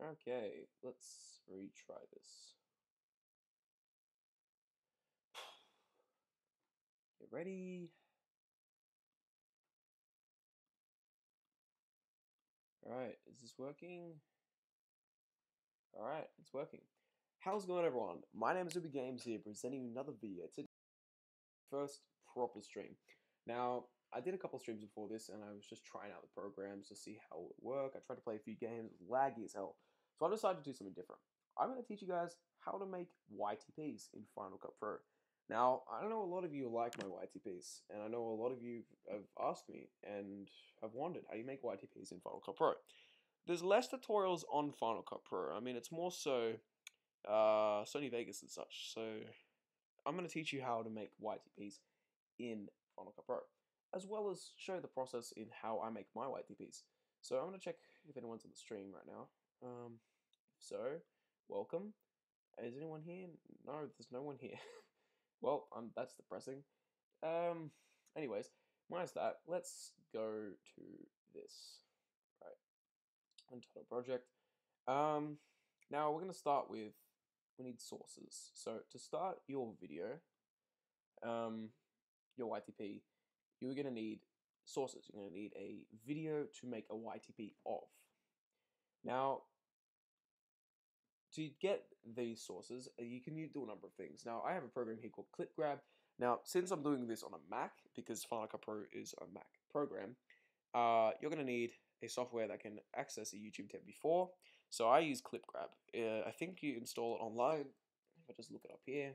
Okay, let's retry this. Get ready. Alright, is this working? Alright, it's working. How's it going, everyone? My name is UberGamez here, presenting another video. It's a first proper stream. Now, I did a couple of streams before this, and I was just trying out the programs to see how it would work. I tried to play a few games, it was laggy as hell. So I decided to do something different. I'm going to teach you guys how to make YTPs in Final Cut Pro. Now, I know a lot of you like my YTPs, and I know a lot of you have asked me and have wondered how you make YTPs in Final Cut Pro. There's less tutorials on Final Cut Pro. I mean, it's more so Sony Vegas and such. So I'm going to teach you how to make YTPs in Final Cut Pro, as well as show the process in how I make my YTPs. So I'm going to check if anyone's on the stream right now. So, welcome. Is anyone here? No, there's no one here. Well, that's depressing. Anyways, minus that, let's go to this. Right, untitled project. Now we're going to start with, we need sources. So to start your video, your YTP, you're going to need sources. You're going to need a video to make a YTP of. Now, to get these sources, you can do a number of things. Now, I have a program here called ClipGrab. Now, since I'm doing this on a Mac, because Final Cut Pro is a Mac program, you're going to need a software that can access a YouTube 10before. So I use ClipGrab. I think you install it online. If I just look it up here.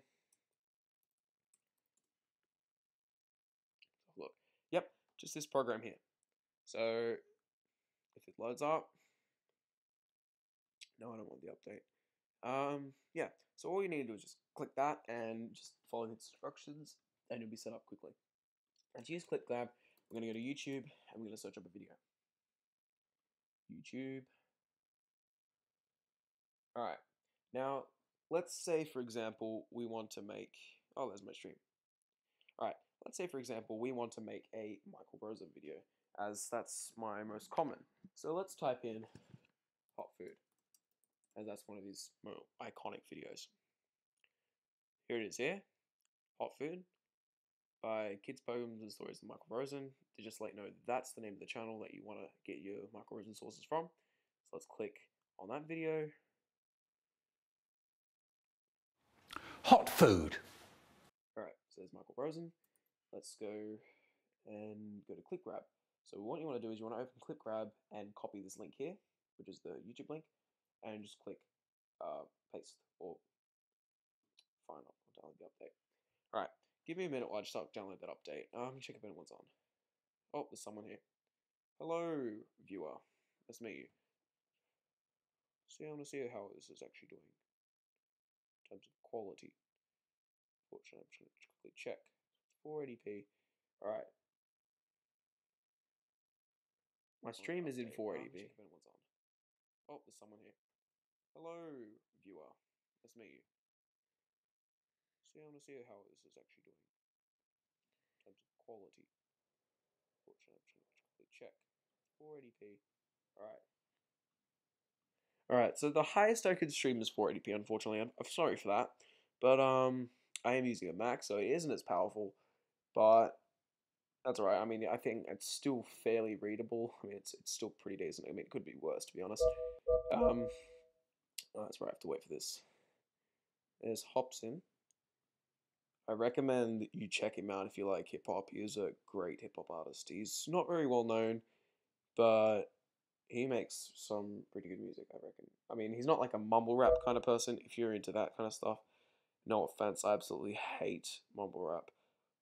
Look. Yep, just this program here. So if it loads up. No, I don't want the update. Yeah, so all you need to do is just click that and just follow the instructions and you'll be set up quickly. And to use ClipGrab, we're going to go to YouTube and we're going to search up a video. YouTube. Alright, now let's say for example we want to make, oh there's my stream. Alright, let's say for example we want to make a Michael Rosen video, as that's my most common. So let's type in hot food, as that's one of his more iconic videos. Here it is here, hot food, by Kids, Poems and Stories of Michael Rosen. To just let you know that's the name of the channel that you want to get your Michael Rosen sources from. So let's click on that video. Hot food. Alright, so there's Michael Rosen. Let's go and go to ClipGrab. So what you want to do is you want to open ClipGrab and copy this link here, which is the YouTube link, and just click paste, or fine, I'll download the update. Alright, give me a minute while I just download that update. Check if anyone's on. Oh, there's someone here. Hello, viewer. Let's meet you. See, I want to see how this is actually doing in terms of quality. Fortunately, I'm just going to quickly check. 480p. Alright. My stream is in 480p. Check if anyone's on. Oh, there's someone here. Hello, viewer. Let's meet you. See, I want to see how this is actually doing in terms of quality. Fortunately, I'm just going to quickly check. 480p. Alright. Alright, so the highest I could stream is 480p, unfortunately. I'm sorry for that. But, I am using a Mac, so it isn't as powerful. But, that's alright. I mean, I think it's still fairly readable. I mean, it's still pretty decent. I mean, it could be worse, to be honest. Oh, that's where I have to wait for this. There's Hopsin. I recommend you check him out if you like hip-hop. He is a great hip-hop artist. He's not very well known, but he makes some pretty good music, I reckon. I mean, he's not like a mumble rap kind of person, if you're into that kind of stuff. No offense, I absolutely hate mumble rap.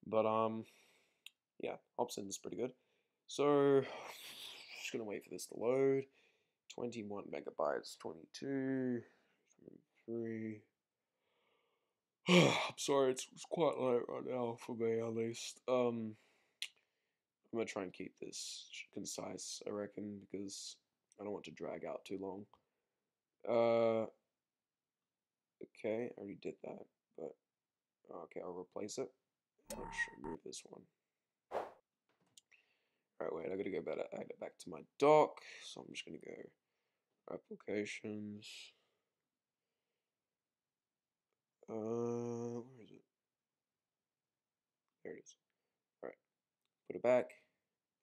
But, yeah, Hopsin's pretty good. So, just gonna wait for this to load. 21 megabytes, 22, 23. I'm sorry, it's quite late right now for me, at least. I'm gonna try and keep this concise, I reckon, because I don't want to drag out too long. Okay, I already did that, but okay, I'll replace it. I'll just remove this one. Alright, wait, I gotta go back to my dock, so I'm just gonna go Applications. Where is it? There it is. Alright. Put it back.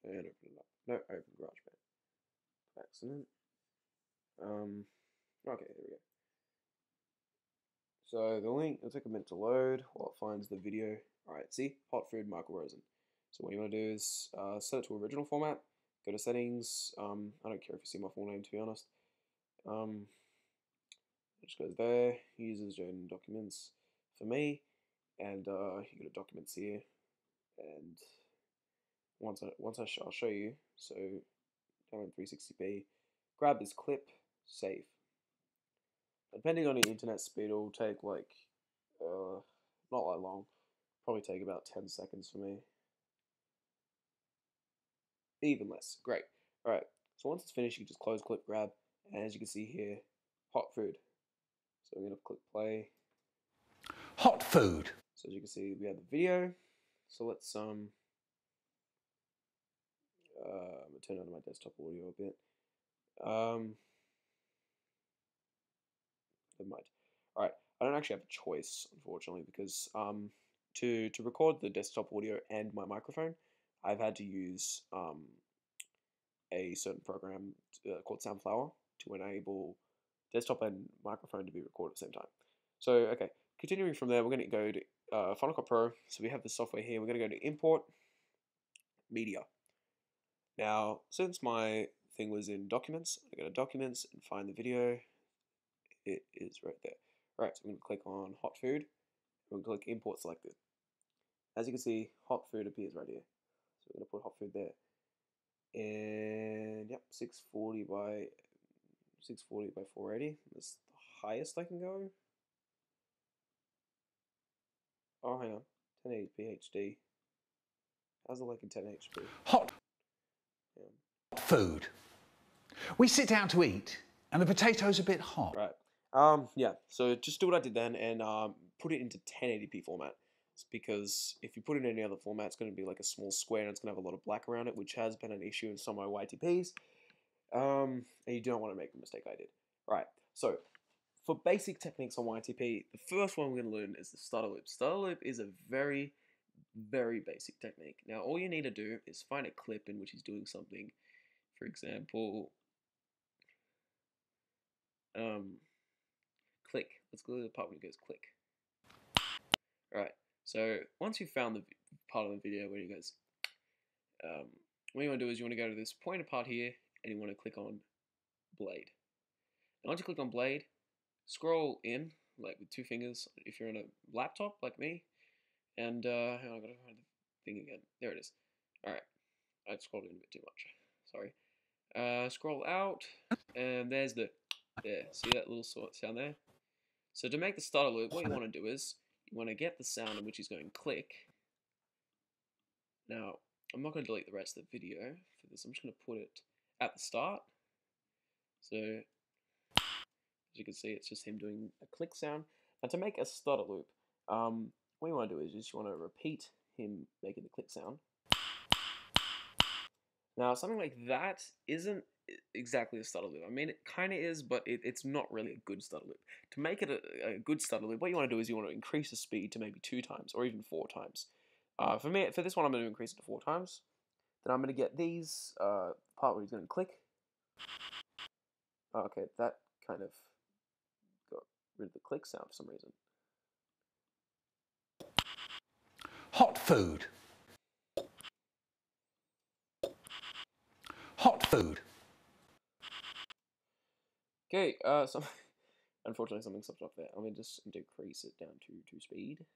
And open it up. No, open GarageBand. Accident. Okay, there we go. So the link, it'll take a minute to load while it finds the video. Alright, see? Hot food Michael Rosen. So what you want to do is set it to original format. Go to settings. I don't care if you see my full name, to be honest. It just goes there. Users join documents for me, and you go to documents here, and I'll show you. So down in 360p, grab this clip, save. Depending on your internet speed, it'll take like not that long. Probably take about 10 seconds for me. Even less. Great. Alright, so once it's finished, you can just close clip, grab, and as you can see here, hot food. So we're going to click play. Hot food. So as you can see, we have the video. So let's I'm gonna turn on my desktop audio a bit. Never mind. Alright, I don't actually have a choice, unfortunately, because to record the desktop audio and my microphone, I've had to use a certain program called Soundflower to enable desktop and microphone to be recorded at the same time. So, okay, continuing from there, we're going to go to Final Cut Pro. So we have the software here. We're going to go to Import, Media. Now, since my thing was in Documents, I go to Documents and find the video. It is right there. Alright, so I'm going to click on Hot Food. We're going to click Import Selected. As you can see, Hot Food appears right here. So we're going to put Hot Food there. And, yep, 640 by 480. That's the highest I can go. Oh, hang on. 1080p HD. How's it like in 1080p? Hot food. We sit down to eat, and the potato's a bit hot. Right. Yeah. So just do what I did then, and put it into 1080p format. It's because if you put it in any other format, it's going to be like a small square, and it's going to have a lot of black around it, which has been an issue in some of my YTPs. And you don't want to make the mistake I did. Right. So for basic techniques on YTP, the first one we're going to learn is the stutter loop. Stutter loop is a very, very basic technique. Now, all you need to do is find a clip in which he's doing something. For example, click. Let's go to the part where he goes click. Alright, so once you've found the part of the video where he goes, what you want to do is you want to go to this pointer part here, and you want to click on blade. And once you click on blade, scroll in, like with two fingers, if you're on a laptop like me, and hang on, I gotta find the thing again. There it is. Alright, I scrolled in a bit too much. Sorry. Scroll out, and there's the, there, see that little sound there? So to make the stutter loop, what you want to do is, you want to get the sound in which he's going click. Now, I'm not going to delete the rest of the video for this, I'm just going to put it at the start. So, as you can see, it's just him doing a click sound. Now to make a stutter loop, what you want to do is you want to repeat him making the click sound. Now, something like that isn't exactly a stutter loop. I mean, it kind of is, but it's not really a good stutter loop. To make it a good stutter loop, what you want to do is you want to increase the speed to maybe 2 times or even 4 times. For this one, I'm going to increase it to 4 times. Then I'm going to get these part where he's going to click. Okay, that kind of got rid of the click sound for some reason. Hot food. Hot food. Okay, unfortunately something slipped off there. I'm going to just decrease it down to speed.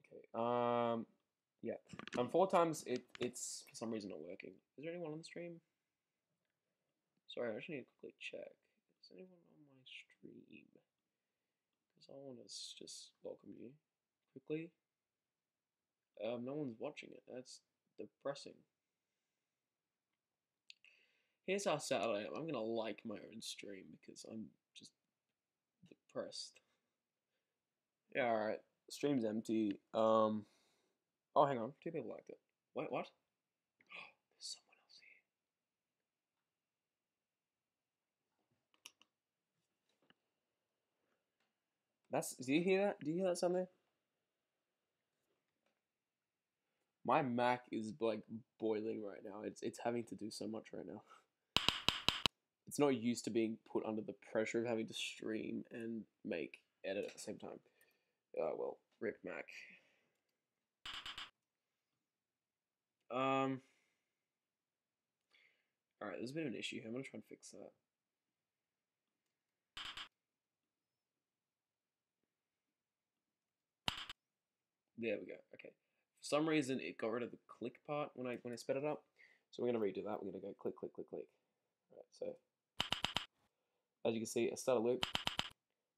Okay, yeah. 4 times it's for some reason not working. Is there anyone on the stream? Sorry, I just need to quickly check. Is anyone on my stream? Because I want to just welcome you quickly. No one's watching it. That's depressing. Here's how sad I am. I'm gonna like my own stream because I'm just depressed. Yeah, alright. Stream's empty. Oh, hang on. 2 people liked it. Wait, what? Do you hear that? Do you hear that sound there? My Mac is like boiling right now. It's having to do so much right now. It's not used to being put under the pressure of having to stream and edit at the same time. Well, rip Mac. Alright, there's a bit of an issue here. I'm gonna try and fix that. There we go. Okay. For some reason, it got rid of the click part when I sped it up. So we're gonna redo that. We're gonna go click, click, click, click. Alright, so as you can see, a stutter loop.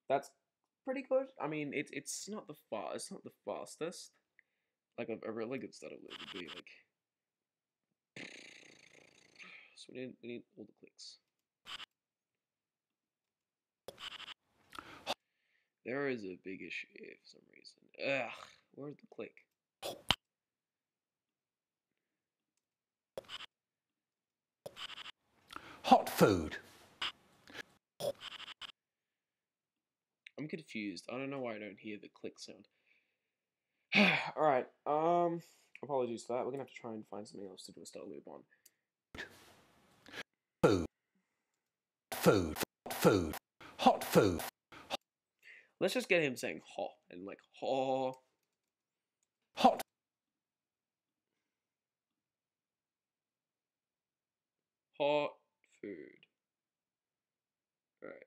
That's pretty good. I mean, it's not the fastest. Like a really good stutter loop would be like. So we need all the clicks. There is a big issue here for some reason. Ugh, where's the click? Hot food. I'm confused. I don't know why I don't hear the click sound. Alright, apologies for that. We're gonna have to try and find something else to do a stutter loop on. Food. Food. Food. Hot food. Let's just get him saying "hot" and like "haw." Hot. Hot food. Alright.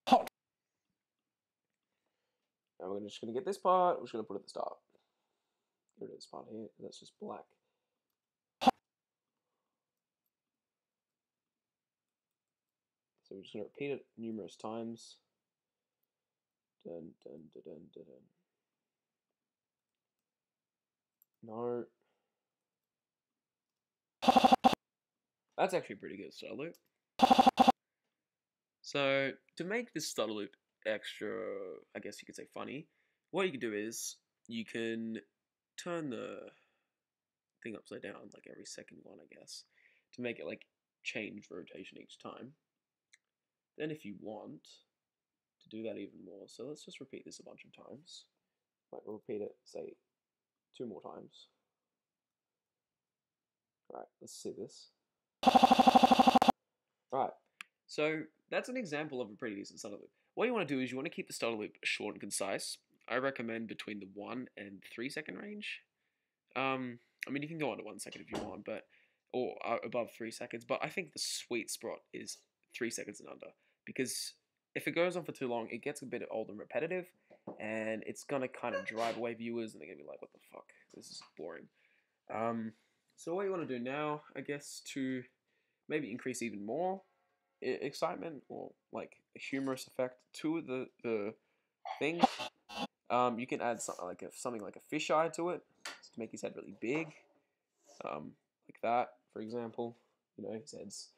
Hot. Now we're just gonna get this part, we're just gonna put it at the start. Get rid of this part here, that's just black. So we're just gonna repeat it numerous times. Dun dun dun dun dun dun. No. That's actually pretty good stutter loop. So to make this stutter loop extra, I guess you could say funny, what you can do is you can turn the thing upside down like every second one, I guess, to make it like change rotation each time. Then if you want to do that even more, so let's just repeat this a bunch of times. Like we'll repeat it, say, 2 more times. Alright, let's see this. Alright, so that's an example of a pretty decent stutter loop. What you want to do is you want to keep the stutter loop short and concise. I recommend between the 1 and 3 second range. I mean, you can go on to 1 second if you want, but or above 3 seconds. But I think the sweet spot is 3 seconds and under, because if it goes on for too long, it gets a bit old and repetitive, and it's gonna kind of drive away viewers, and they're gonna be like, "What the fuck? This is boring." So what you want to do now, I guess, to maybe increase even more excitement or like a humorous effect to the thing, you can add something like a fisheye to it to make his head really big, like that, for example. You know, his head's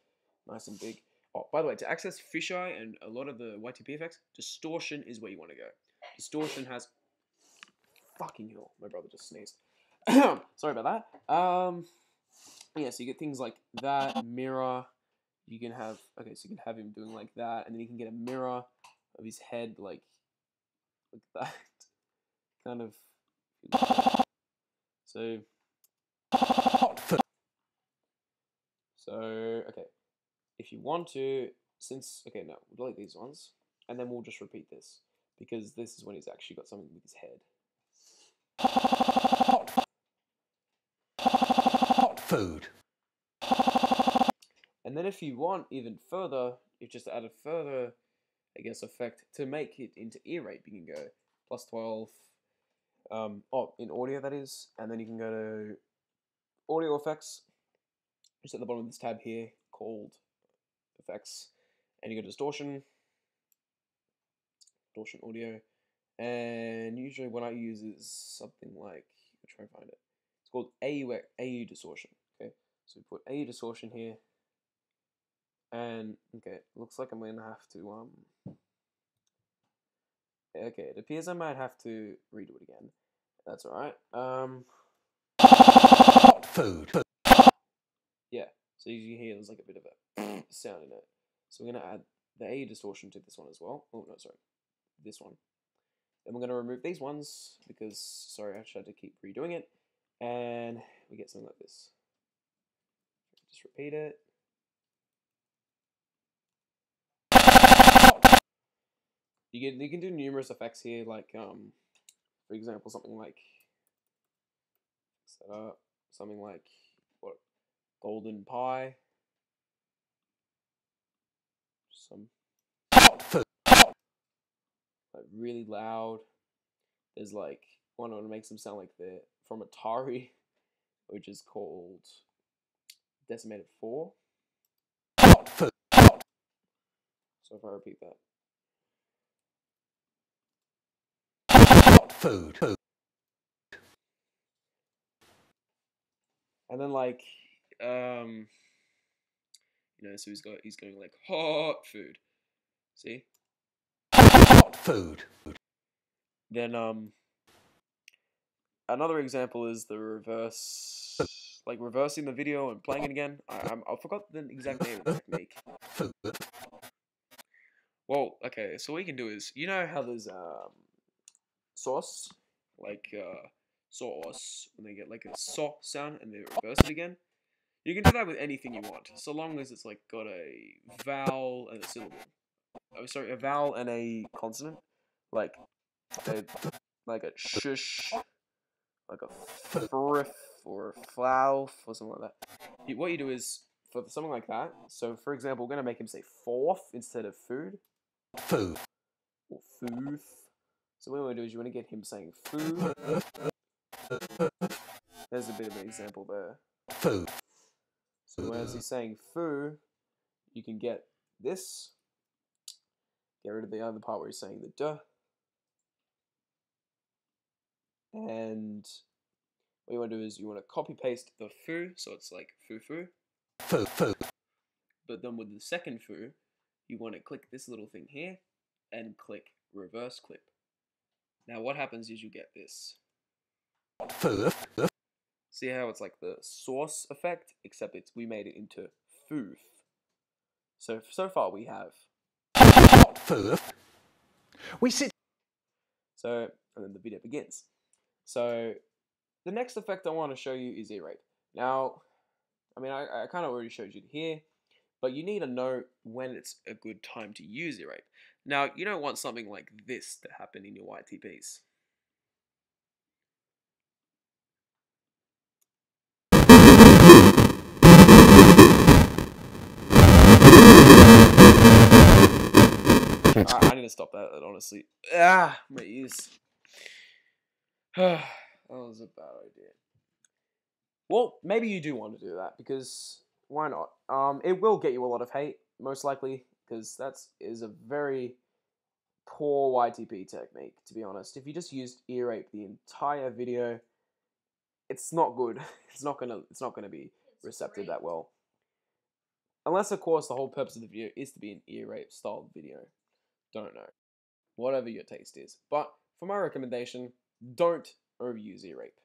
nice and big. Oh, by the way, to access fisheye and a lot of the YTP effects, distortion is where you want to go. Distortion has fucking hell. My brother just sneezed. Sorry about that. Yeah, so you get things like that, mirror. You can have, okay, so you can have him doing like that, and then you can get a mirror of his head like that. Kind of. So, okay. If you want to, okay, no, we'll delete these ones, and then we'll just repeat this, because this is when he's actually got something with his head. Hot food. And then if you want even further, you've just added further, I guess, effect to make it into ear rape. You can go +12, in audio that is, and then you can go to audio effects, just at the bottom of this tab here called effects, and you go to distortion audio, and usually what I use is something like, I'll try and find it. It's called AU distortion. Okay, so we put AU distortion here, and okay, looks like I'm gonna have to okay, it appears I might have to redo it again. That's alright. Hot food. Yeah, so you can hear there's like a bit of a sound in it. So we're gonna add the AU distortion to this one as well. Oh no, sorry. this one. Then we're going to remove these ones because, sorry, I just had to keep redoing it. And we get something like this. Just repeat it. You can do numerous effects here, like for example, something like what, golden pie. Some like really loud. There's like one that makes them sound like they're from Atari, which is called Decimated 4. So if I repeat that. Food. And then like so he's going like hot food. See? Food. Then another example is the reverse, like reversing the video and playing it again. I forgot the exact name of the technique. Food. Well, okay, so what you can do is, you know how there's sauce, like sauce, when they get like a saw sound and they reverse it again. You can do that with anything you want, so long as it's like got a vowel and a syllable. Oh, sorry, a vowel and a consonant, like a shush, like a friff or a flouf or something like that. What you do is for something like that. So, for example, we're gonna make him say forth instead of food. Food. Or footh. So what you want to do is you want to get him saying food. There's a bit of an example there. Food. So as he's saying foo, you can get this. Get rid of the other part where he's saying the duh. And what you want to do is you want to copy paste the foo, so it's like foo foo. Food. Food. But then with the second foo, you want to click this little thing here and click reverse clip. Now what happens is you get this. Food. See how it's like the source effect, except we made it into foof. So far we have Food. We sit. So, and then the video begins. So the next effect I want to show you is ear rape. Now, I mean, I kind of already showed you here, but you need to know when it's a good time to use ear rape. Now, you don't want something like this to happen in your YTPs. I need to stop that, honestly. Ah, my ears. That was a bad idea. Well, maybe you do want to do that, because why not? It will get you a lot of hate, most likely, because that is a very poor YTP technique, to be honest. If you just used ear rape the entire video, it's not good. It's not gonna be receptive that well. Unless, of course, the whole purpose of the video is to be an ear rape style video. Don't know. Whatever your taste is. But for my recommendation, don't overuse ear rape.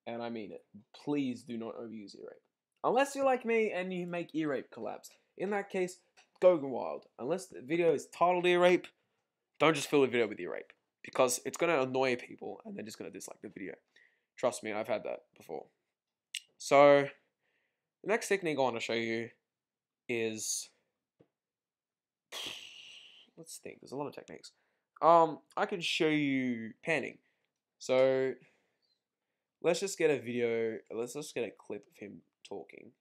And I mean it. Please do not overuse ear rape. Unless you're like me and you make ear rape collabs. In that case, go wild. Unless the video is titled ear rape, don't just fill the video with ear rape. Because it's going to annoy people and they're just going to dislike the video. Trust me, I've had that before. So, the next technique I want to show you is... Let's think, there's a lot of techniques. I can show you panning. So, let's just get a clip of him talking.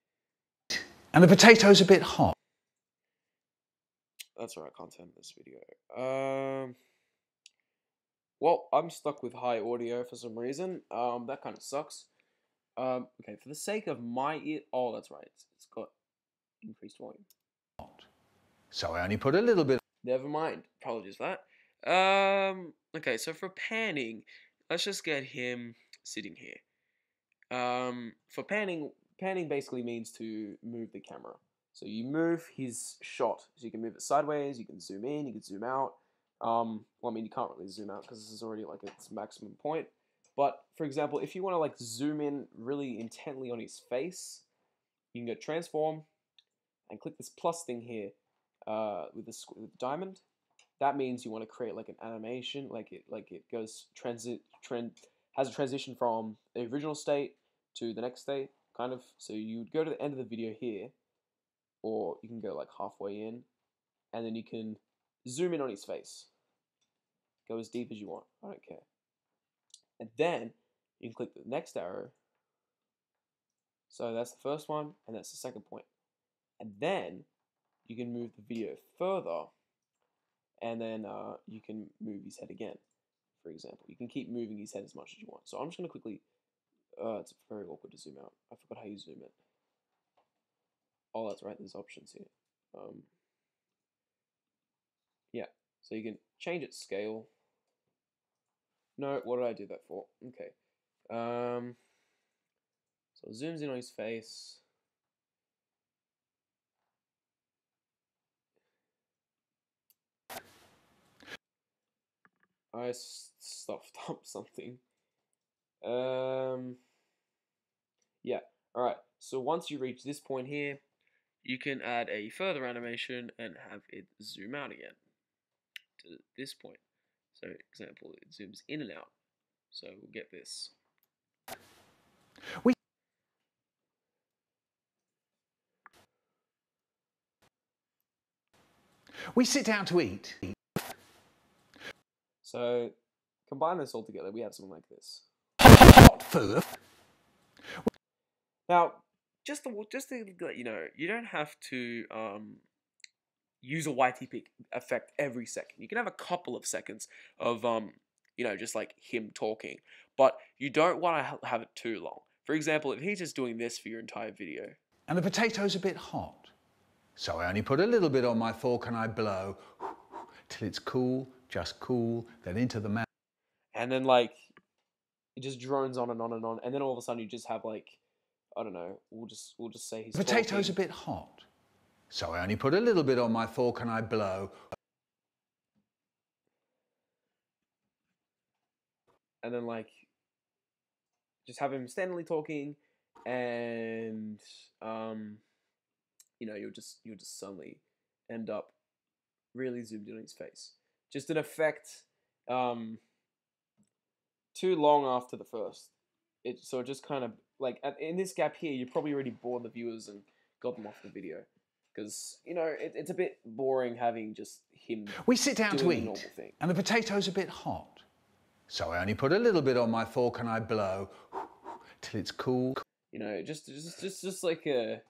And the potato's a bit hot. That's alright, I can't turn this video. Well, I'm stuck with high audio for some reason. That kind of sucks. Okay, for the sake of my ear... Oh, that's right. It's got increased volume. So I only put a little bit. Never mind. Apologies for that. Okay, so for panning, let's just get him sitting here. For panning basically means to move the camera. So you move his shot. So you can move it sideways, you can zoom in, you can zoom out. Well, I mean, you can't really zoom out because this is already like its maximum point. But, for example, if you want to like zoom in really intently on his face, you can go transform and click this plus thing here with the diamond. that means you want to create like an animation, like it goes has a transition from the original state to the next state, kind of. So you would go to the end of the video here, or you can go like halfway in, and then you can zoom in on his face. Go as deep as you want. I don't care. And then you can click the next arrow. So that's the first one, and that's the second point. And then you can move the video further, and then you can move his head again, for example. You can keep moving his head as much as you want. So I'm just going to quickly, it's very awkward to zoom out. I forgot how you zoom it. Oh, that's right, there's options here. Yeah, so you can change its scale. No, what did I do that for? Okay. So it zooms in on his face. I stuffed up something. Yeah. Alright, so once you reach this point here, you can add a further animation and have it zoom out again to this point. So, example, it zooms in and out. So we'll get this. We sit down to eat. So combine this all together, we have something like this. Hot food. Now, just to let you know, you don't have to use a YTP effect every second. You can have a couple of seconds of just like him talking, but you don't want to have it too long. For example, if he's just doing this for your entire video, And the potato's a bit hot, so I only put a little bit on my fork and I blow till it's cool, just cool, then into the mouth. and then like it just drones on and on and on, and then all of a sudden you just have like, I don't know, we'll just say he's The potato's talking. a bit hot, so I only put a little bit on my fork and I blow. And then like just have him steadily talking, and you'll just suddenly end up really zoomed in on his face. Just an effect too long after the first. So it just kind of like in this gap here, you probably already bored the viewers and got them off the video, because it's a bit boring having just him. We sit down to doing a eat, normal thing. and the potato's a bit hot, so I only put a little bit on my fork and I blow till it's cool. Just like a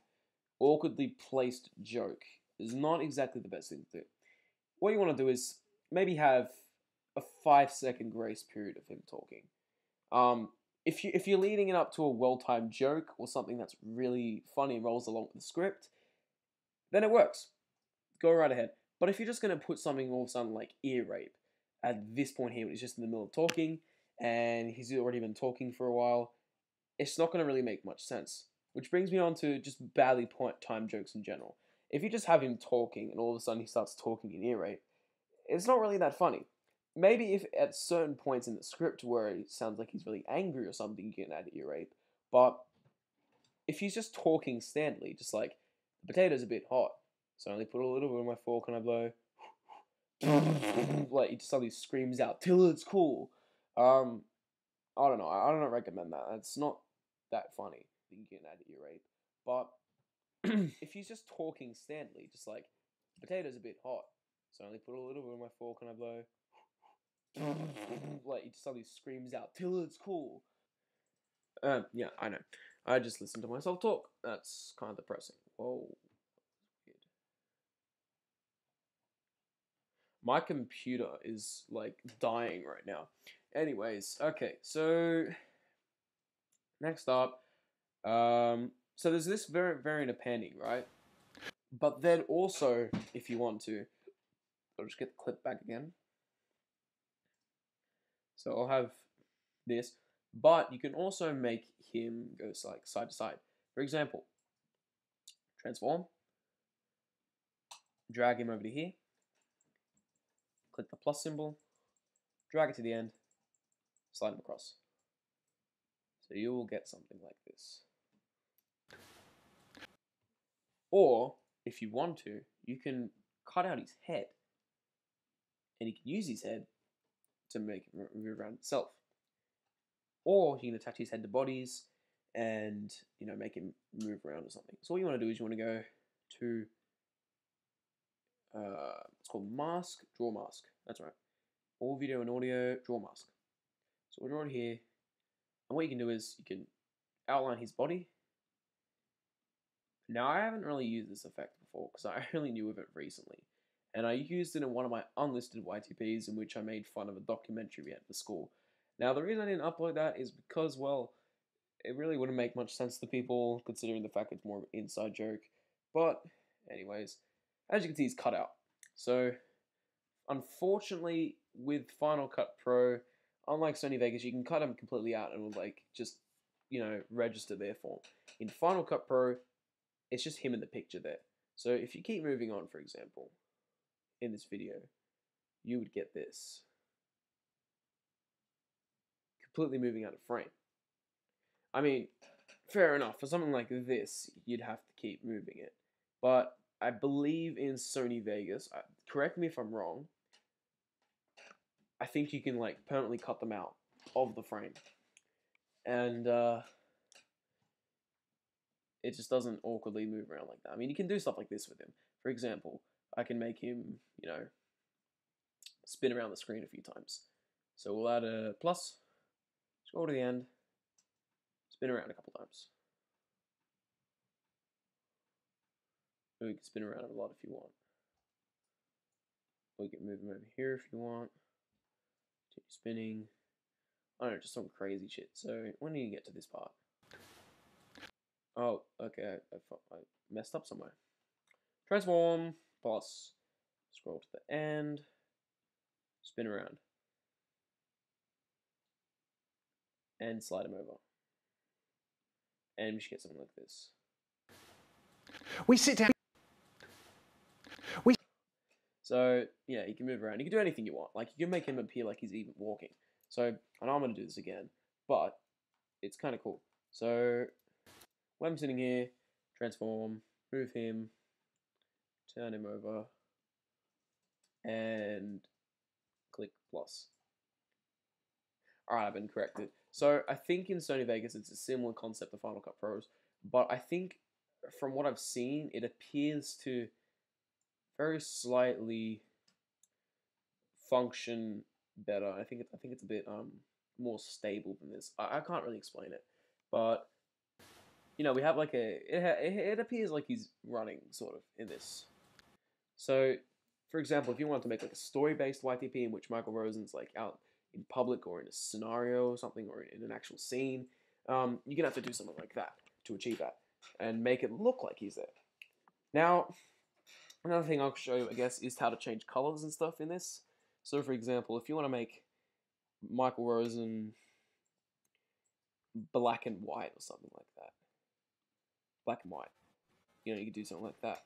awkwardly placed joke is not exactly the best thing to do. What you want to do is maybe have a 5-second grace period of him talking. If you're leading it up to a well-timed joke or something that's really funny and rolls along with the script, then it works. Go right ahead. But if you're just going to put something all of a sudden like ear rape at this point here, when he's just in the middle of talking and he's already been talking for a while, it's not going to really make much sense. Which brings me on to just badly timed jokes in general. If you just have him talking and all of a sudden he starts talking in ear rape, it's not really that funny. Maybe if at certain points in the script where it sounds like he's really angry or something, you can add ear rape. But if he's just talking standardly, just like, the potato's a bit hot, so I only put a little bit on my fork and I blow. Like, he just suddenly screams out, till it's cool. I don't know. I don't recommend that. It's not that funny that you can add ear rape. But if he's just talking standardly, just like, the potato's a bit hot, so I only put a little bit on my fork and I blow. Like, he just suddenly screams out, till it's cool. Yeah, I know. I just listened to myself talk. That's kind of depressing. Whoa. Weird. My computer is, like, dying right now. Anyways, okay, so next up, so there's this variant of panning, right? But then also, if you want to, I'll just get the clip back again. So I'll have this, but you can also make him go like side to side. For example, transform, drag him over to here, click the plus symbol, drag it to the end, slide him across. So you will get something like this. Or, if you want to, you can cut out his head and you can use his head to make it move around itself. Or you can attach his head to bodies and, you know, make him move around or something. So what you want to do is you want to go to, it's called mask, draw mask. That's right. All video and audio, draw mask. So we'll draw it here. And what you can do is you can outline his body. Now, I haven't really used this effect before because I only knew of it recently. And I used it in one of my unlisted YTPs in which I made fun of a documentary we had for school. Now, the reason I didn't upload that is because, well, it really wouldn't make much sense to people considering the fact it's more of an inside joke. But, anyways, as you can see, it's cut out. So, unfortunately, with Final Cut Pro, unlike Sony Vegas, you can cut them completely out and it will, like, just, you know, register their form. In Final Cut Pro, it's just him in the picture there. So if you keep moving on, for example, in this video, you would get this. Completely moving out of frame. I mean, fair enough. For something like this, you'd have to keep moving it. But I believe in Sony Vegas, correct me if I'm wrong, I think you can, like, permanently cut them out of the frame. And, it just doesn't awkwardly move around like that. I mean, you can do stuff like this with him. For example, I can make him, you know, spin around the screen a few times. So we'll add a plus, scroll to the end, spin around a couple times. Or you can spin around a lot if you want. Or you can move him over here if you want. Keep spinning. I don't know, just some crazy shit. So when do you get to this part? Oh, okay, I messed up somewhere. Transform, plus, scroll to the end, spin around, and slide him over. And we should get something like this. We sit down. So, yeah, you can move around. You can do anything you want. Like, you can make him appear like he's even walking. So, I know I'm going to do this again, but it's kind of cool. So, when I'm sitting here, transform, move him, turn him over, and click plus. Alright, I've been corrected. So, I think in Sony Vegas it's a similar concept to Final Cut Pros, but I think from what I've seen, it appears to very slightly function better. I think it's a bit more stable than this. I can't really explain it, but you know, we have like it appears like he's running sort of in this. So, for example, if you want to make like a story-based YTP in which Michael Rosen's like out in public or in a scenario or something or in an actual scene, you're gonna have to do something like that to achieve that and make it look like he's there. Now, another thing I'll show you, I guess, is how to change colors and stuff in this. So, for example, if you want to make Michael Rosen black and white or something like that, black and white, you know, you can do something like that,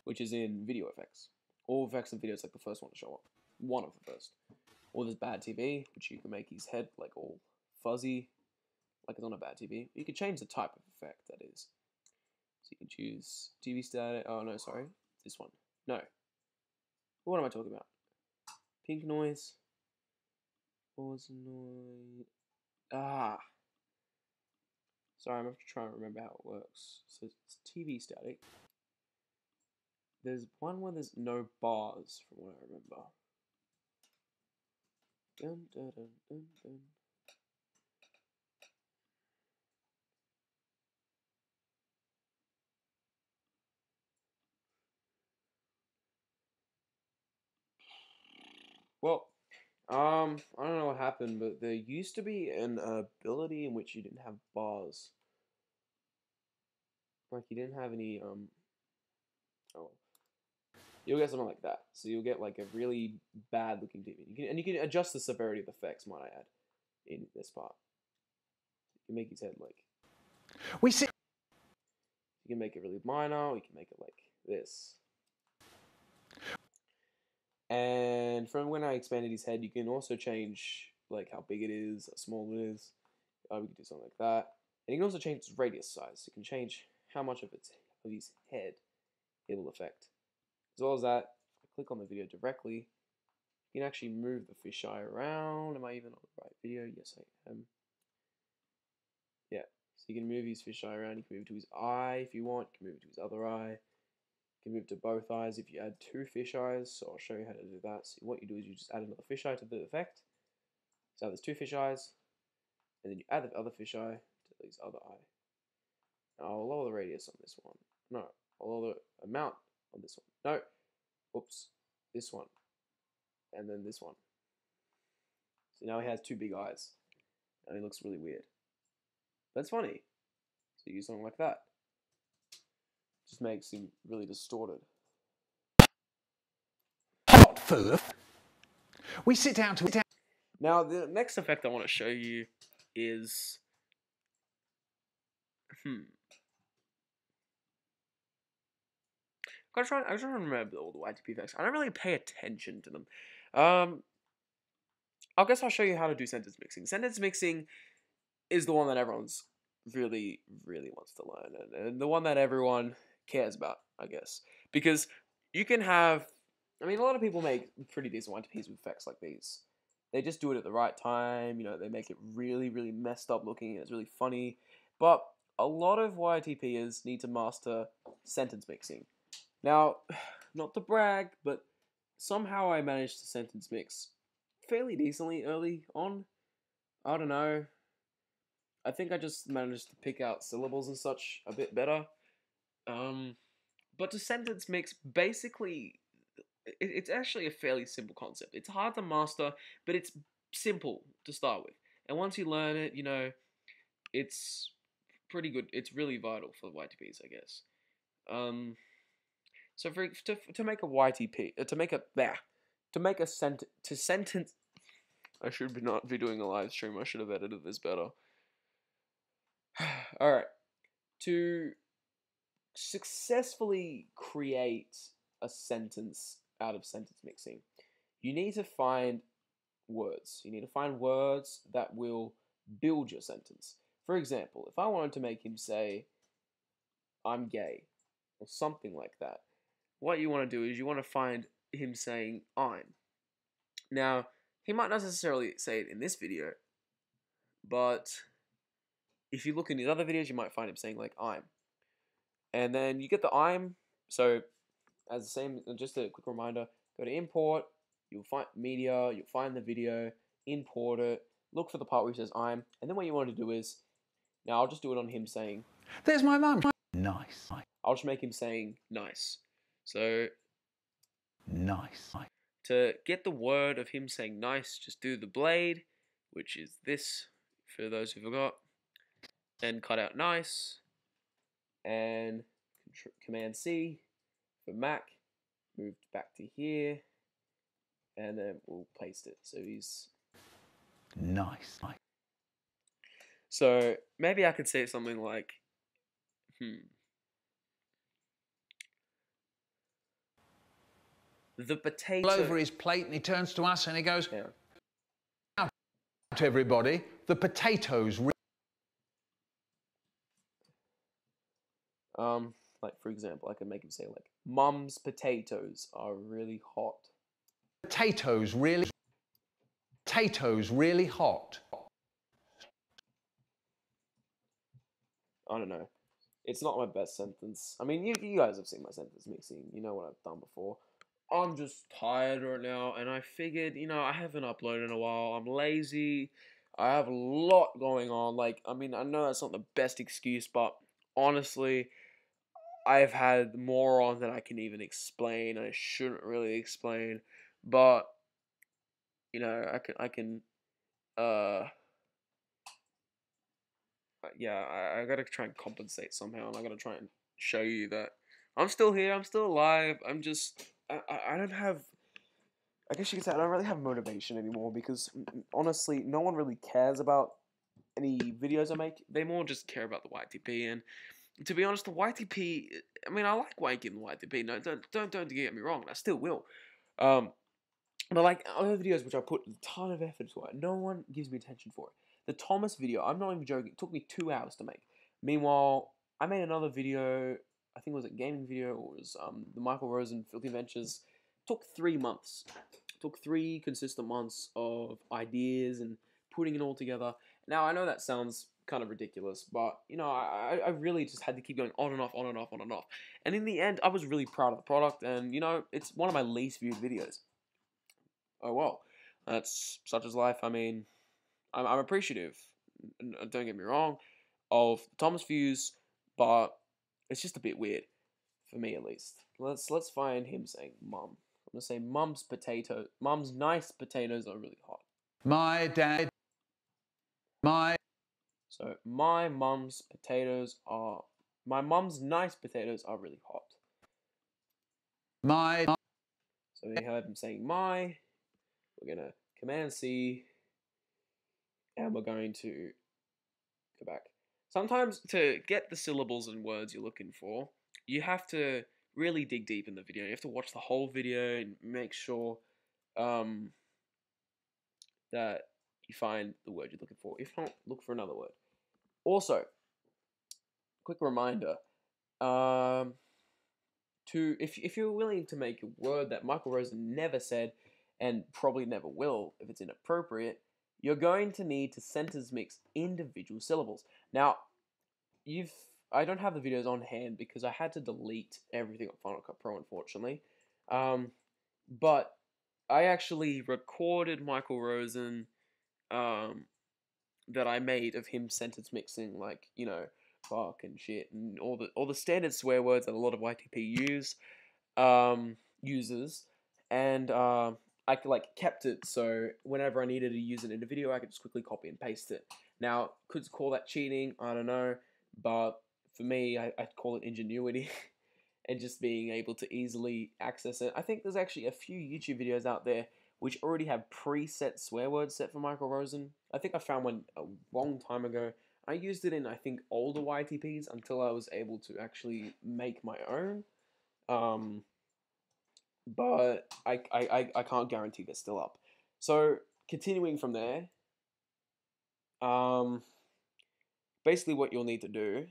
which is in video effects. All effects and videos, like the first one to show up, one of the first. Or there's bad TV, which you can make his head like all fuzzy, like it's on a bad TV. You can change the type of effect that is. So you can choose TV static. Oh no, sorry, this one. No. What am I talking about? Pink noise. Pause noise. Ah. Sorry, I'm going to try and remember how it works. So it's TV static. There's one where there's no bars, from what I remember. Dun, dun, dun, dun, dun. Well, I don't know what happened, but there used to be an ability in which you didn't have bars. Like, you didn't have any, oh. You'll get something like that. So you'll get, like, a really bad looking TV. And you can adjust the severity of the effects, might I add, in this part. You can make his head, like... We sit... You can make it really minor, or you can make it like this. And from when I expanded his head, you can also change like how big it is, how small it is. We can do something like that. And you can also change its radius size. You can change how much of his head it will affect. As well as that, if I click on the video directly, You can actually move the fisheye around. Am I even on the right video? Yes, I am. Yeah, so you can move his fisheye around. You can move it to his eye if you want. You can move it to his other eye. You can move it to both eyes if you add 2 fisheyes. So I'll show you how to do that. So what you do is you just add another fisheye to the effect. So there's 2 fisheyes, and then you add the other fisheye to his other eye. Now I'll lower the radius on this one. No, I'll lower the amount on this one. No, oops, this one, and then this one. So now he has 2 big eyes, and he looks really weird. That's funny. So you use something like that. Just makes him really distorted. Hot food. We sit down to... Now, the next effect I want to show you is... I'm trying to remember all the YTP effects. I don't really pay attention to them. I guess I'll show you how to do sentence mixing. Sentence mixing is the one that everyone's really wants to learn, and the one that everyone cares about, I guess. Because you can have... I mean, a lot of people make pretty decent YTPs with effects like these. They just do it at the right time, you know, they make it really messed up looking, and it's really funny. But a lot of YTPers need to master sentence mixing. Now, not to brag, but somehow I managed to sentence mix fairly decently early on. I don't know. I think I just managed to pick out syllables and such a bit better. But to sentence mix, basically, it's actually a fairly simple concept. It's hard to master, but it's simple to start with. And once you learn it, you know, it's pretty good. It's really vital for YTPs, I guess. So to make a YTP, to make a sentence. I should not be doing a live stream. I should have edited this better. All right, to successfully create a sentence out of sentence mixing, you need to find words. You need to find words that will build your sentence. For example, if I wanted to make him say, "I'm gay," or something like that, what you want to do is you want to find him saying "I'm." Now, he might not necessarily say it in this video, but if you look in his other videos, you might find him saying like "I'm." And then you get the "I'm." So, as the same, just a quick reminder, go to import, you'll find media, you'll find the video, import it, look for the part where he says "I'm," and then what you want to do is, now I'll just do it on him saying, "There's my mum." Nice. I'll just make him saying "nice." So, nice. to get the word of him saying "nice," just do the blade, which is this, for those who forgot, and cut out "nice," and Command C for Mac, moved back to here, and then we'll paste it. So he's nice. So maybe I could say something like, the potato over his plate, and he turns to us and he goes, yeah. "Out, everybody, the potatoes." Like for example, I could make him say like, "Mum's potatoes are really hot." Potatoes really hot. I don't know. It's not my best sentence. I mean, you guys have seen my sentence mixing. You know what I've done before. I'm just tired right now, and I figured, you know, I haven't uploaded in a while. I'm lazy. I have a lot going on. Like, I mean, I know that's not the best excuse, but honestly, I've had more on than I can even explain. I shouldn't really explain, but you know, yeah, I gotta try and compensate somehow, and I gotta try and show you that I'm still here, I'm still alive. I'm just, I don't have, I guess you could say I don't really have motivation anymore, because honestly, no one really cares about any videos I make. They more just care about the YTP, and to be honest, the YTP, I mean, I like making the YTP, no, don't get me wrong, I still will. But like other videos which I put a ton of effort into, no one gives me attention for it. The Thomas video, I'm not even joking, it took me 2 hours to make. Meanwhile, I made another video, I think it was a gaming video, or it was the Michael Rosen Filthy Ventures. It took 3 months. took 3 consistent months of ideas and putting it all together. Now, I know that sounds kind of ridiculous, but, you know, I really just had to keep going on and off, on and off, on and off. And in the end, I was really proud of the product, and, you know, it's one of my least viewed videos. Oh, well, that's such as life. I mean, I'm appreciative, don't get me wrong, of Thomas views, but it's just a bit weird, for me at least. Let's find him saying mum. I'm gonna say mum's nice potatoes are really hot. My dad. So my mum's nice potatoes are really hot. So we have him saying my. We're gonna Command C, and we're going to go back. Sometimes to get the syllables and words you're looking for, you have to really dig deep in the video. You have to watch the whole video and make sure that you find the word you're looking for. If not, look for another word. Also, quick reminder, if you're willing to make a word that Michael Rosen never said and probably never will if it's inappropriate, you're going to need to sentence mix individual syllables. Now, I don't have the videos on hand because I had to delete everything on Final Cut Pro, unfortunately. But I actually recorded Michael Rosen that I made of him sentence mixing, like, you know, fuck and shit and all the standard swear words that a lot of YTP uses, and I kept it so whenever I needed to use it in a video, I could just quickly copy and paste it. Now, could call that cheating, I don't know, but for me, I'd call it ingenuity and just being able to easily access it. I think there's actually a few YouTube videos out there which already have preset swear words set for Michael Rosen. I think I found one a long time ago. I used it in, I think, older YTPs until I was able to actually make my own. But I can't guarantee they're still up. So, continuing from there, basically what you'll need to do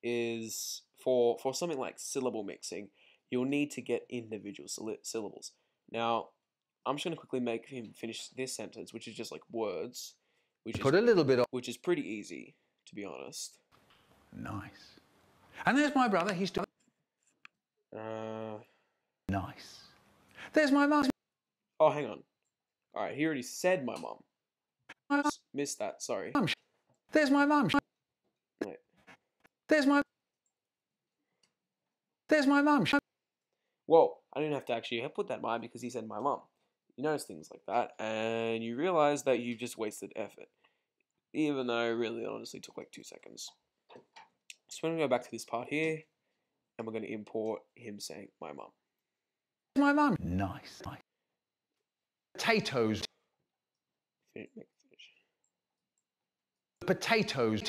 is, for something like syllable mixing, you'll need to get individual syllables. Now, I'm just going to quickly make him finish this sentence, which is just like words, which is pretty easy, to be honest. Nice. And there's my brother, he's doing... Nice. There's my mum. Oh, hang on. Alright, he already said my mum. Missed that, sorry. There's my mum. Wait. There's my mum. Well, I didn't have to actually put that my because he said my mum. You notice things like that, and you realize that you just wasted effort. Even though it really honestly took like 2 seconds. So we're going to go back to this part here, and we're going to import him saying my mum. My mum. Nice. Potatoes. Finish. Potatoes.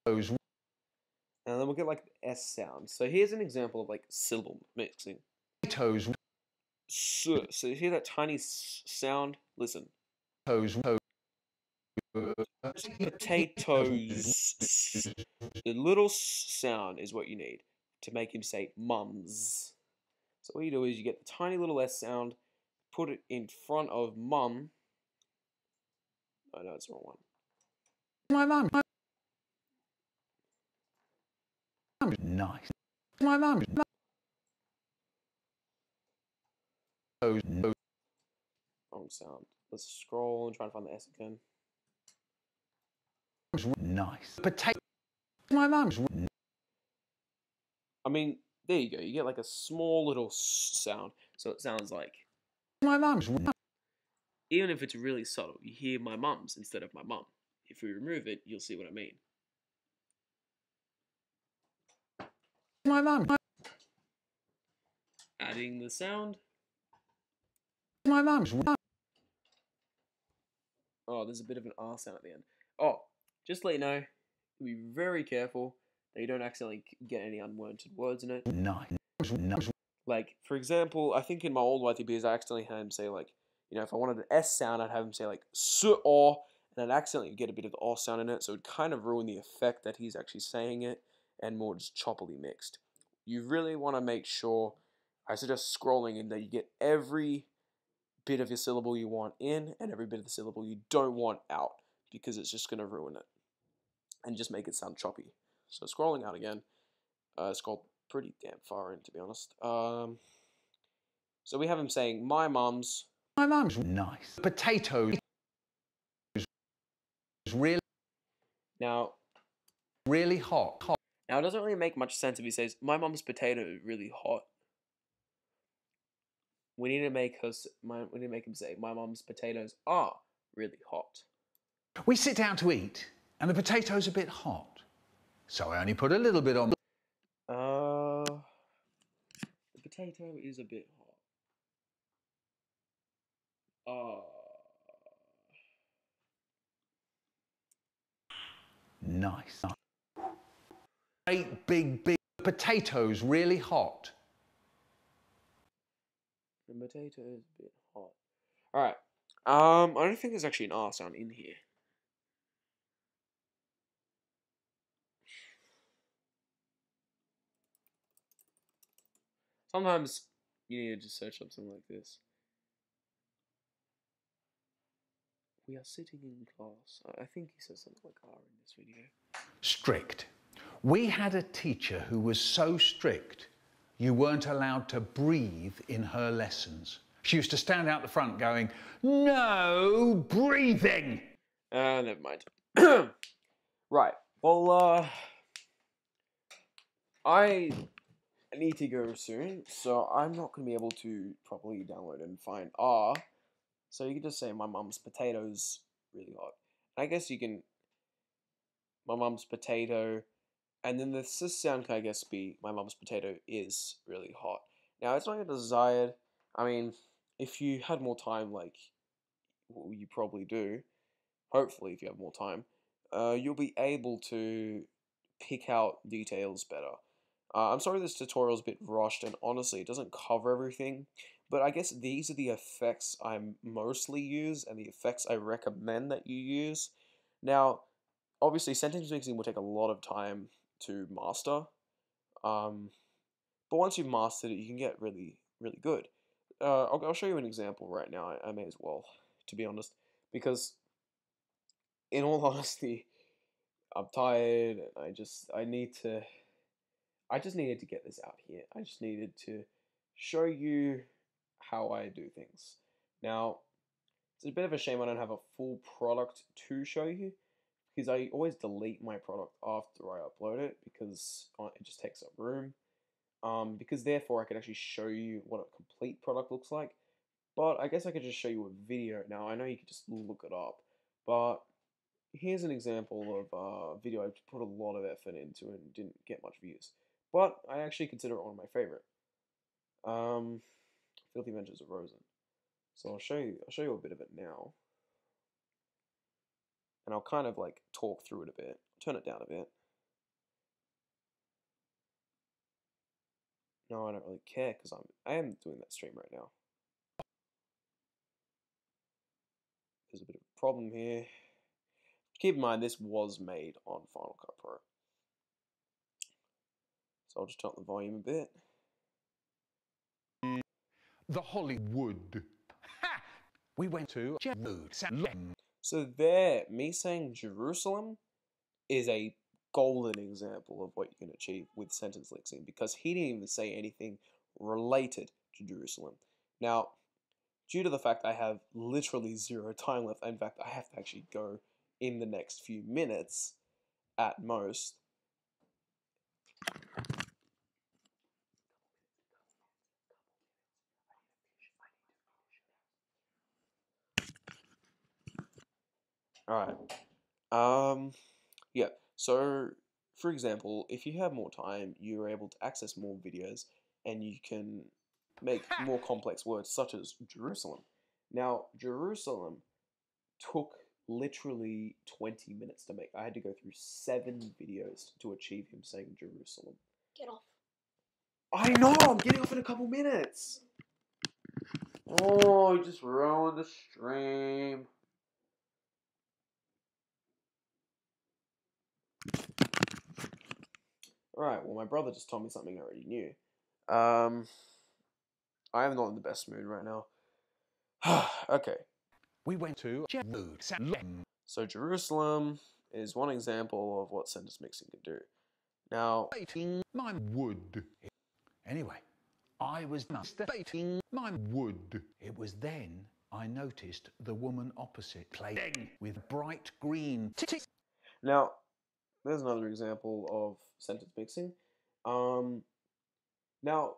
And then we'll get like the S sound. So here's an example of like syllable mixing. Potatoes. So you hear that tiny sound? Listen. Potatoes. The little sound is what you need to make him say mums. So what you do is you get the tiny little S sound, put it in front of mum. Oh no, it's the wrong one. My mum. Nice. My mum. Wrong sound. Let's scroll and try to find the S again. Nice. Potato. My mum's. I mean, there you go. You get like a small little sound. So it sounds like my mum's. Even if it's really subtle, you hear my mum's instead of my mum. If we remove it, you'll see what I mean. My mum. Adding the sound. My mum's. Oh, there's a bit of an R sound at the end. Oh, just to let you know, be very careful that you don't accidentally get any unwanted words in it. Nice. Like, for example, I think in my old YTPs, I accidentally had him say, like, you know, if I wanted an S sound, I'd have him say, like, S-or, and I'd accidentally get a bit of the O sound in it, so it'd kind of ruin the effect that he's actually saying it, and more just choppily mixed. You really want to make sure I suggest scrolling in that you get every bit of your syllable you want in and every bit of the syllable you don't want out, because it's just going to ruin it and just make it sound choppy. So scrolling out again, scroll pretty damn far in, to be honest. So we have him saying, my mum's. My mum's nice. Potatoes is really, Now, really hot. Now, it doesn't really make much sense if he says, my mum's potato is really hot. We need to make him say, my mum's potatoes are really hot. We sit down to eat, and the potato's a bit hot. So I only put a little bit on. The potato is a bit hot. Nice. Great big potatoes really hot. The potato is a bit hot. Alright. I don't think there's actually an R sound in here. Sometimes you need to just search up something like this. We are sitting in class. I think he says something like R in this video. Strict. We had a teacher who was so strict you weren't allowed to breathe in her lessons. She used to stand out the front going, "No breathing!" Never mind. Right. Well, I need to go soon, so I'm not going to be able to properly download and find R. So you can just say, my mum's potatoes really hot. I guess you can, my mum's potato, and then the cis sound can, I guess, be, my mum's potato is really hot. Now, it's not your desired. I mean, if you had more time, like you probably do, hopefully if you have more time, you'll be able to pick out details better. I'm sorry this tutorial is a bit rushed, and honestly, it doesn't cover everything, but I guess these are the effects I mostly use, and the effects I recommend that you use. Now, obviously, sentence mixing will take a lot of time to master, but once you've mastered it, you can get really, really good. I'll show you an example right now, I may as well, to be honest, because, in all honesty, I'm tired, and I just needed to get this out here. I just needed to show you how I do things. Now, it's a bit of a shame I don't have a full product to show you, because I always delete my product after I upload it, because it just takes up room. Because therefore I could actually show you what a complete product looks like. But I guess I could just show you a video. Now, I know you could just look it up, but here's an example of a video I put a lot of effort into and didn't get much views. But I actually consider it one of my favorite. Filthy Adventures of Rosen. So I'll show you a bit of it now. And I'll kind of like talk through it a bit. Turn it down a bit. No, I don't really care because I am doing that stream right now. There's a bit of a problem here. Keep in mind, this was made on Final Cut Pro. So I'll just turn up the volume a bit. The Hollywood. Ha! We went to Jerusalem. So there, me saying Jerusalem is a golden example of what you can achieve with sentence mixing, because he didn't even say anything related to Jerusalem. Now, due to the fact I have literally zero time left, in fact, I have to actually go in the next few minutes at most. Alright. Yeah. So, for example, if you have more time, you're able to access more videos and you can make more complex words, such as Jerusalem. Now, Jerusalem took literally 20 minutes to make. I had to go through 7 videos to achieve him saying Jerusalem. Get off. I know! I'm getting off in a couple minutes! Oh, you just ruined the stream. Alright, well, my brother just told me something I already knew. I am not in the best mood right now. Okay. We went to Jerusalem. So Jerusalem is one example of what sentence mixing can do. Now, My wood. Anyway, I was masturbating my wood. It was then I noticed the woman opposite playing with bright green titties. now, there's another example of sentence mixing. Now,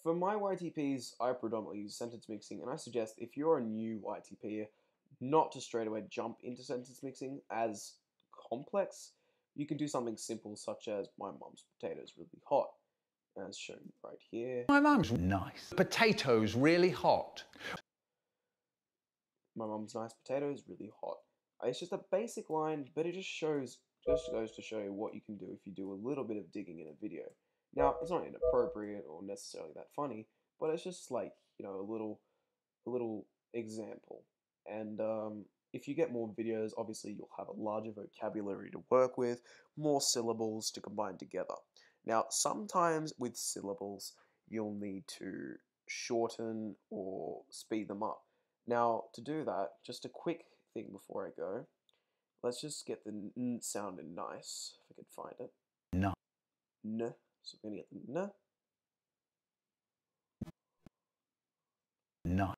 for my YTPs, I predominantly use sentence mixing, and I suggest if you're a new YTP, not to straight away jump into sentence mixing as complex. You can do something simple such as my mom's potato is really hot, as shown right here. My mum's nice. Potatoes really hot. My mom's nice potato is really hot. It's just a basic line, but it just goes to show you what you can do if you do a little bit of digging in a video. Now, it's not inappropriate or necessarily that funny, but it's just like, you know, a little example. And if you get more videos, obviously you'll have a larger vocabulary to work with, more syllables to combine together. Now, sometimes with syllables, you'll need to shorten or speed them up. Now, to do that, just a quick thing before I go, let's just get the n sound in nice, if I can find it. No. N. So we're going to get the n. No.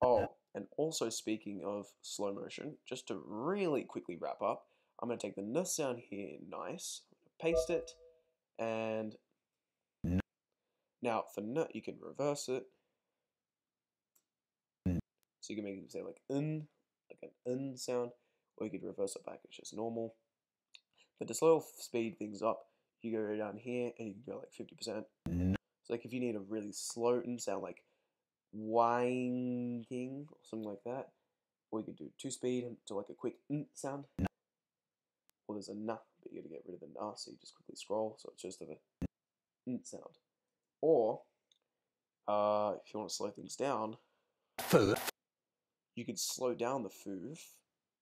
Oh, and also speaking of slow motion, just to really quickly wrap up, I'm going to take the n sound here in nice, I'm going to paste it, and No. now for n, you can reverse it. N. So you can make it say like n, like an n sound, or you could reverse it back, it's just normal. But to slow speed things up, you go down here and you can go like 50%. No. So like if you need a really slow n sound like whining or something like that, or you could do 2-speed to like a quick n sound. No. Or there's a n, but you got to get rid of the n, so you just quickly scroll, so it's just of a n sound. Or if you want to slow things down, you could slow down the foof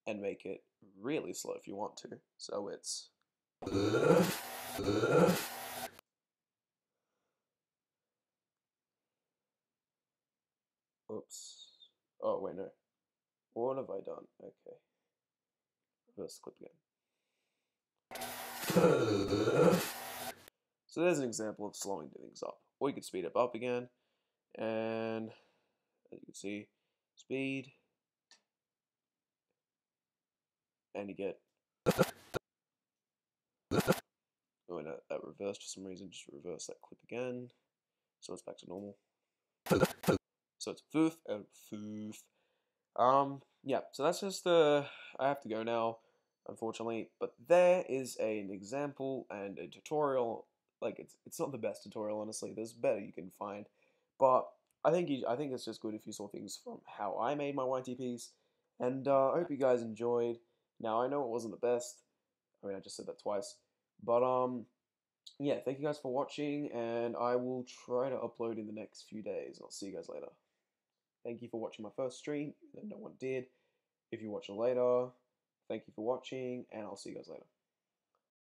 and make it really slow if you want to. So it's oops. Oh wait, no. What have I done? Okay. Reverse the clip again. So there's an example of slowing things up. Or you could speed up again. And as you can see, speed. And you get oh no, that reversed for some reason. Just reverse that clip again. So it's back to normal. So it's foof and foof. Yeah, so that's just I have to go now, unfortunately. But there is an example and a tutorial. Like it's not the best tutorial, honestly. There's better you can find, but I think it's just good if you saw things from how I made my YTPs. And I hope you guys enjoyed. Now I know it wasn't the best. I mean, I just said that twice, but yeah. Thank you guys for watching, and I will try to upload in the next few days. And I'll see you guys later. Thank you for watching my first stream, that no one did. If you watch it later, thank you for watching, and I'll see you guys later.